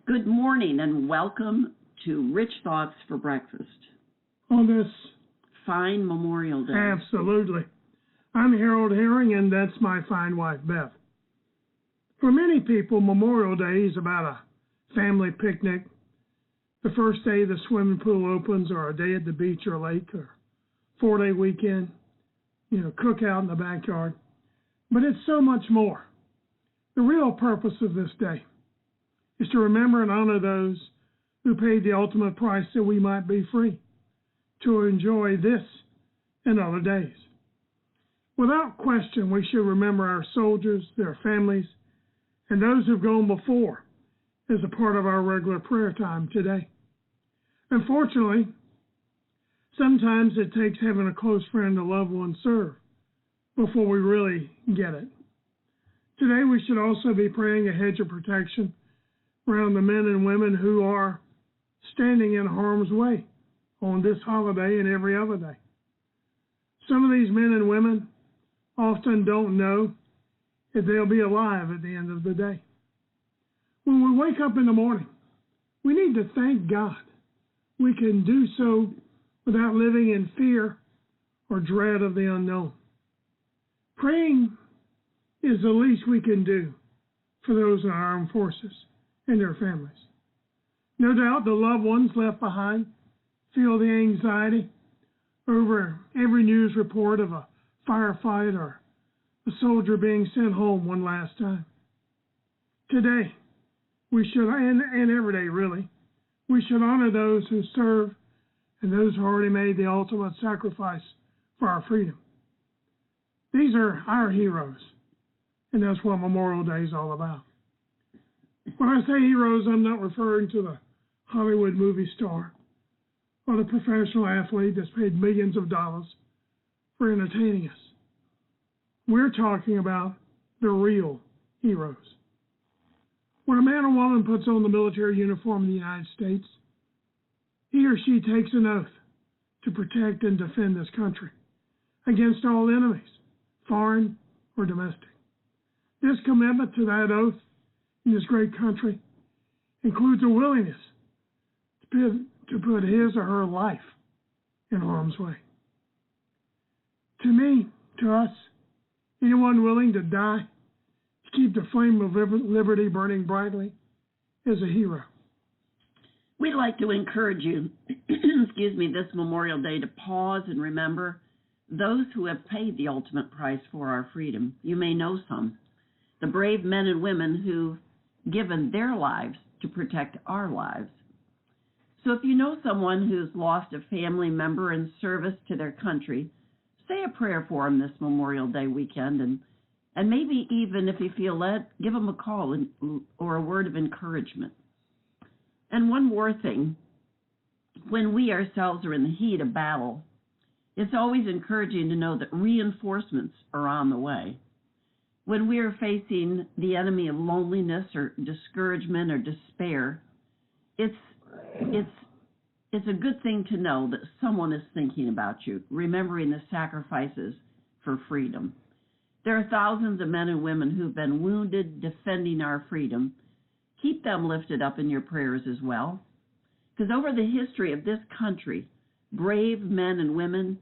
Good morning and welcome to Rich Thoughts for Breakfast. On this fine Memorial Day. Absolutely. I'm Harold Herring, and that's my fine wife, Beth. For many people, Memorial Day is about a family picnic, the first day the swimming pool opens, or a day at the beach or lake, or 4-day weekend, cookout in the backyard. But it's so much more. The real purpose of this day is to remember and honor those who paid the ultimate price that we might be free, to enjoy this and other days. Without question, we should remember our soldiers, their families, and those who've gone before as a part of our regular prayer time today. Unfortunately, sometimes it takes having a close friend, a loved one, serve before we really get it. Today, we should also be praying a hedge of protection around the men and women who are standing in harm's way on this holiday and every other day. Some of these men and women often don't know if they'll be alive at the end of the day. When we wake up in the morning, we need to thank God. We can do so without living in fear or dread of the unknown. Praying is the least we can do for those in our armed forces and their families. No doubt the loved ones left behind feel the anxiety over every news report of a firefight or a soldier being sent home one last time. Today, we should, and every day really, we should honor those who serve and those who already made the ultimate sacrifice for our freedom. These are our heroes, and that's what Memorial Day is all about. When I say heroes, I'm not referring to the Hollywood movie star or the professional athlete that's paid millions of dollars for entertaining us. We're talking about the real heroes. When a man or woman puts on the military uniform in the United States, he or she takes an oath to protect and defend this country against all enemies, foreign or domestic. This commitment to that oath in this great country includes a willingness to put his or her life in harm's way. To me, to us, anyone willing to die to keep the flame of liberty burning brightly is a hero. We'd like to encourage you, this Memorial Day to pause and remember those who have paid the ultimate price for our freedom. You may know some. The brave men and women who've given their lives to protect our lives. So if you know someone who's lost a family member in service to their country, say a prayer for them this Memorial Day weekend, and maybe even if you feel led, give them a call or a word of encouragement. And one more thing, when we ourselves are in the heat of battle, it's always encouraging to know that reinforcements are on the way. When we are facing the enemy of loneliness or discouragement or despair, it's a good thing to know that someone is thinking about you, remembering the sacrifices for freedom. There are thousands of men and women who've been wounded defending our freedom. Keep them lifted up in your prayers as well. Because over the history of this country, brave men and women,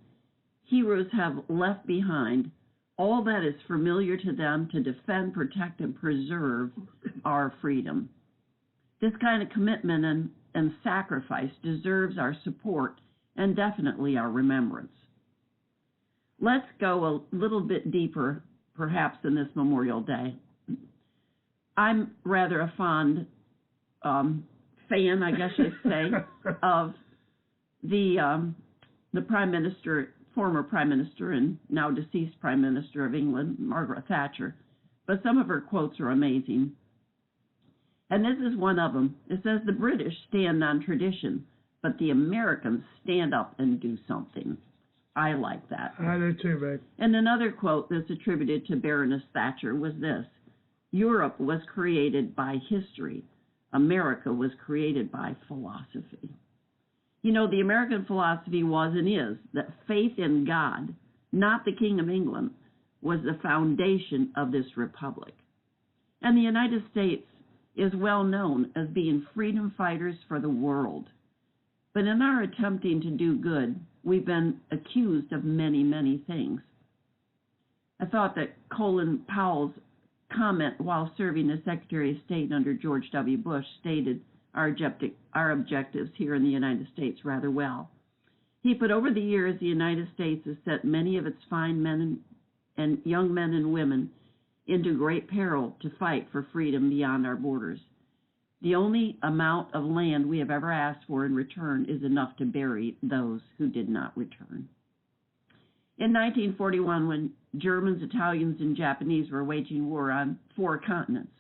heroes have left behind all that is familiar to them to defend, protect, and preserve our freedom. This kind of commitment and sacrifice deserves our support and definitely our remembrance. Let's go a little bit deeper, perhaps, in this Memorial Day. I'm rather a fond fan, I guess you'd say, of the Prime Minister, former Prime Minister and now deceased Prime Minister of England, Margaret Thatcher. But some of her quotes are amazing. And this is one of them. It says, "The British stand on tradition, but the Americans stand up and do something." I like that. I do too, babe. And another quote that's attributed to Baroness Thatcher was this: "Europe was created by history. America was created by philosophy." You know, the American philosophy was and is that faith in God, not the King of England, was the foundation of this republic. And the United States is well known as being freedom fighters for the world. But in our attempting to do good, we've been accused of many, many things. I thought that Colin Powell's comment while serving as Secretary of State under George W. Bush stated our objectives here in the United States rather well. He put, over the years, the United States has set many of its fine men and young men and women into great peril to fight for freedom beyond our borders. The only amount of land we have ever asked for in return is enough to bury those who did not return. In 1941, when Germans, Italians, and Japanese were waging war on 4 continents,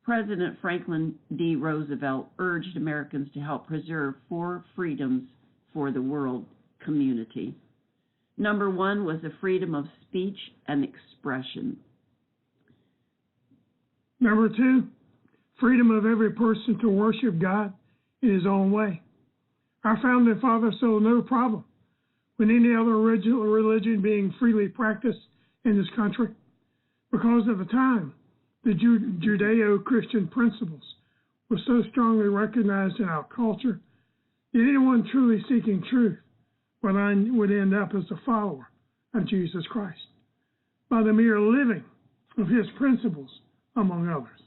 President Franklin D. Roosevelt urged Americans to help preserve 4 freedoms for the world community. Number 1 was the freedom of speech and expression. Number 2, freedom of every person to worship God in his own way. Our founding fathers saw no problem with any other religion being freely practiced in this country, because at the time, the Judeo-Christian principles were so strongly recognized in our culture that anyone truly seeking truth would end up as a follower of Jesus Christ by the mere living of his principles, among others.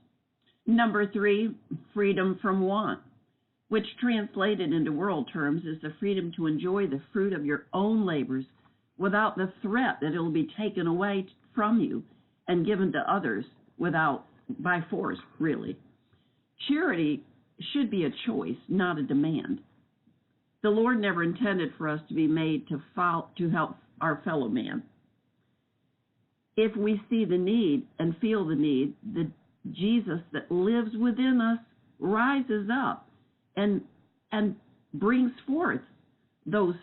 Number 3, freedom from want, which translated into world terms is the freedom to enjoy the fruit of your own labors without the threat that it will be taken away from you and given to others by force, really. Charity should be a choice, not a demand. The Lord never intended for us to be made to help our fellow man. If we see the need and feel the need, the Jesus that lives within us rises up and brings forth those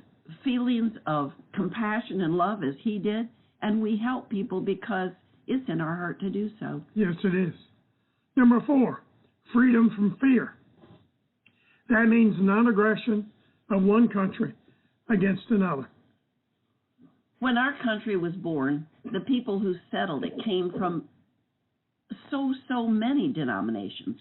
feelings of compassion and love as he did, and we help people because it's in our heart to do so. Yes, it is. Number 4, freedom from fear. That means non-aggression of one country against another. When our country was born, the people who settled it came from so many denominations: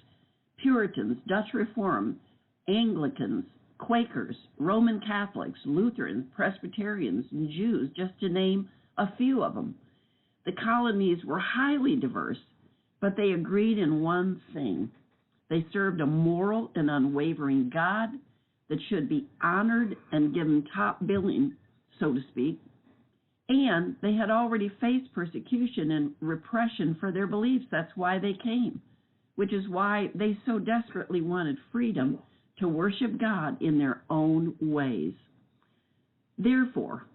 Puritans, Dutch Reform, Anglicans, Quakers, Roman Catholics, Lutherans, Presbyterians, and Jews, just to name a few of them. The colonies were highly diverse, but they agreed in one thing. They served a moral and unwavering God that should be honored and given top billing, so to speak. And they had already faced persecution and repression for their beliefs. That's why they came, which is why they so desperately wanted freedom to worship God in their own ways. Therefore,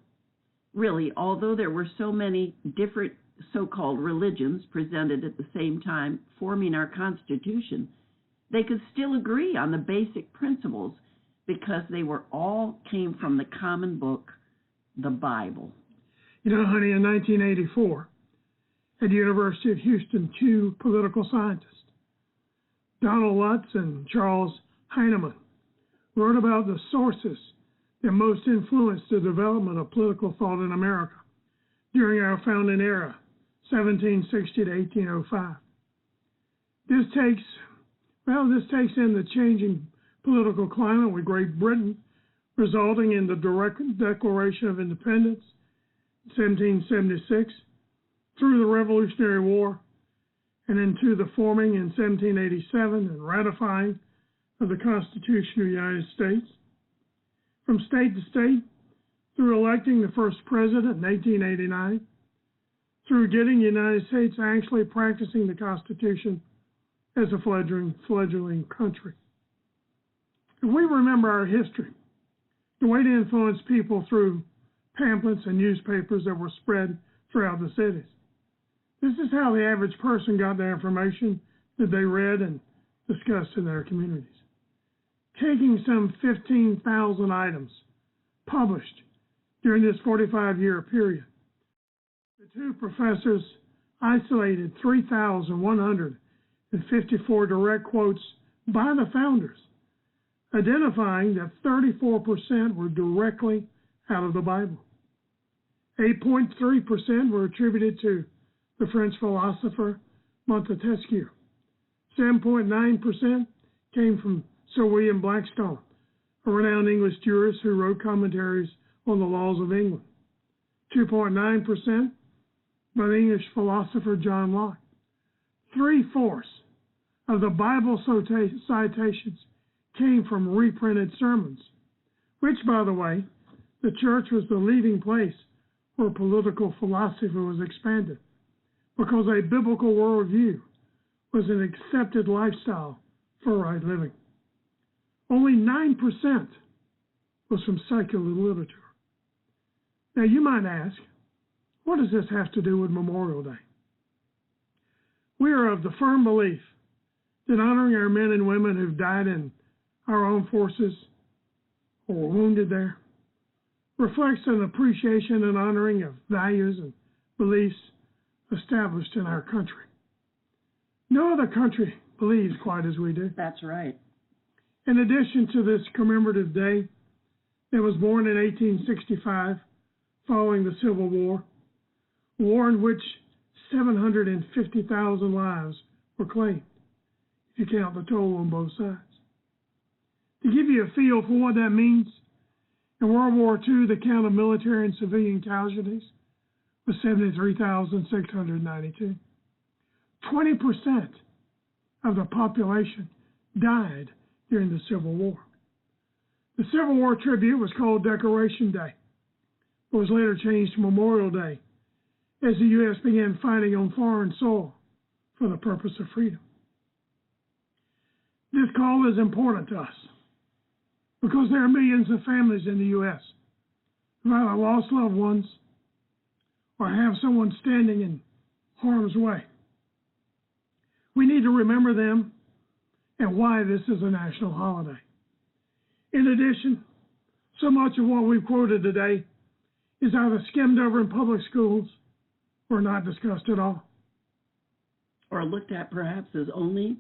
really, although there were so many different so-called religions presented at the same time forming our Constitution, they could still agree on the basic principles because they all came from the common book, the Bible. You know, honey, in 1984, at the University of Houston, 2 political scientists, Donald Lutz and Charles Heinemann, wrote about the sources that most influenced the development of political thought in America during our founding era, 1760 to 1805. This takes in the changing political climate with Great Britain, resulting in the direct Declaration of Independence, 1776, through the Revolutionary War, and into the forming in 1787 and ratifying of the Constitution of the United States. From state to state, through electing the first president in 1889, through getting the United States actually practicing the Constitution as a fledgling country. If we remember our history, the way to influence people through pamphlets and newspapers that were spread throughout the cities. This is how the average person got their information that they read and discussed in their communities. Taking some 15,000 items published during this 45-year period, the 2 professors isolated 3,154 direct quotes by the founders, identifying that 34% were directly out of the Bible. 8.3% were attributed to the French philosopher Montesquieu, 7.9% came from Sir William Blackstone, a renowned English jurist who wrote commentaries on the laws of England. 2.9% by the English philosopher John Locke. 3/4 of the Bible citations came from reprinted sermons, which, by the way, the church was the leading place where political philosophy was expanded, because a biblical worldview was an accepted lifestyle for right living. Only 9% was from secular literature. Now you might ask, what does this have to do with Memorial Day? We are of the firm belief that honoring our men and women who've died in our armed forces or were wounded there reflects an appreciation and honoring of values and beliefs established in our country. No other country believes quite as we do. That's right. In addition to this commemorative day that was born in 1865 following the Civil War, a war in which 750,000 lives were claimed, if you count the toll on both sides. To give you a feel for what that means, in World War II, the count of military and civilian casualties was 73,692. 20% of the population died during the Civil War. The Civil War tribute was called Decoration Day, but was later changed to Memorial Day as the U.S. began fighting on foreign soil for the purpose of freedom. This call is important to us because there are millions of families in the U.S. who either lost loved ones or have someone standing in harm's way. We need to remember them and why this is a national holiday. In addition, so much of what we've quoted today is either skimmed over in public schools or not discussed at all. Or looked at perhaps as only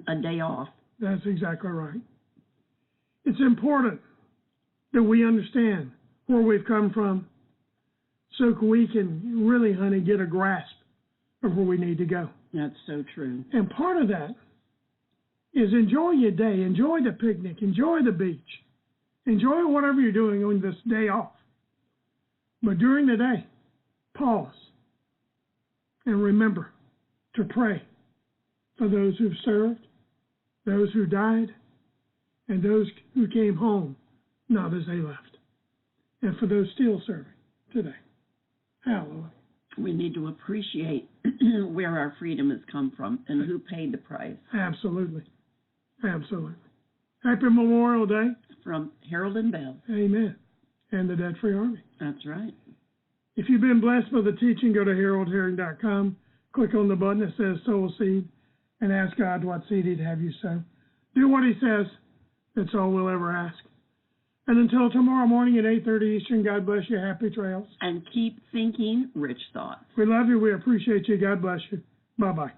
a day off. That's exactly right. It's important that we understand where we've come from so we can really, honey, get a grasp of where we need to go. That's so true. And part of that is enjoy your day, enjoy the picnic, enjoy the beach, enjoy whatever you're doing on this day off. But during the day, pause and remember to pray for those who've served, those who died, and those who came home not as they left, and for those still serving today. Hallelujah. We need to appreciate where our freedom has come from and who paid the price. Absolutely. Absolutely. Happy Memorial Day. From Harold and Bev. Amen. And the Debt Free Army. That's right. If you've been blessed by the teaching, go to haroldherring.com, click on the button that says Sow a Seed, and ask God what seed He'd have you sow. Do what He says. That's all we'll ever ask. And until tomorrow morning at 8:30 Eastern, God bless you. Happy trails. And keep thinking rich thoughts. We love you. We appreciate you. God bless you. Bye-bye.